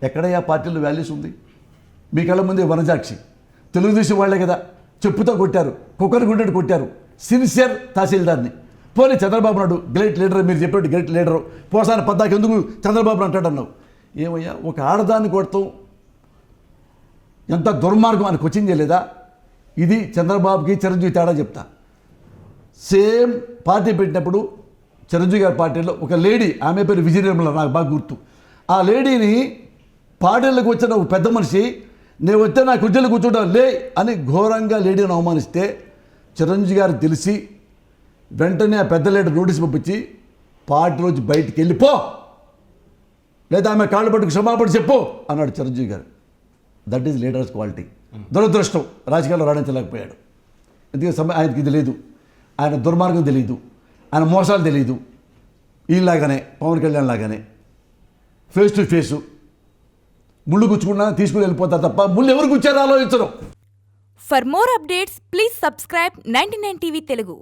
ఎక్కడయ్యా పార్టీలో వాల్యూస్ ఉంది? మీ కళ్ళ ముందే వనజాక్షి, తెలుగుదేశం వాళ్ళే కదా, చెప్పుతో కొట్టారు, కుక్కర్ గుండెడు కొట్టారు, సిన్సియర్ తహసీల్దార్ని. పోనీ చంద్రబాబు నాయుడు గ్రేట్ లీడర్, మీరు చెప్పినట్టు గ్రేట్ లీడరు, పోసాన పద్దాకి ఎందుకు చంద్రబాబు అంటాడు అన్నావు. ఏమయ్యా, ఒక ఆడదాన్ని కొడతాం ఎంత దుర్మార్గం అని క్వశ్చన్ చేయలేదా? ఇది చంద్రబాబుకి చిరంజీవి తేడా చెప్తా. సేమ్ పార్టీ పెట్టినప్పుడు చిరంజీవి గారి పార్టీలో ఒక లేడీ, ఆమె పేరు విజయ నిర్మల, నాకు బాగా గుర్తు. ఆ లేడీని పార్టీలకు వచ్చిన ఒక పెద్ద మనిషి, నేను వస్తే నా కుర్చీలో కూర్చుంటా లే అని ఘోరంగా లేడీని అవమానిస్తే చిరంజీవి గారికి తెలిసి వెంటనే ఆ పెద్ద లీడర్ నోటీస్ పంపించి పార్టీలోంచి బయటికి వెళ్ళిపో, లేదా ఆమె కాళ్ళు పట్టుకు క్షమాపణ చెప్పు అన్నాడు చిరంజీవి గారు. That is leaders quality. దురదృష్టం, రాజకీయాల్లో రాణించలేకపోయాడు. ఎందుకంటే ఆయనకి తెలియదు, ఆయన దుర్మార్గం తెలియదు, ఆయన మోసాలు తెలియదు. ఈలాగానే పవన్ కళ్యాణ్ లాగానే ఫేస్ టు ఫేసు ముళ్ళు గుచ్చుకున్నా తీసుకుని వెళ్ళిపోతారు తప్ప ముళ్ళు ఎవరు గుచ్చారో ఆలోచించరు. For more updates please subscribe 99 TV Telugu.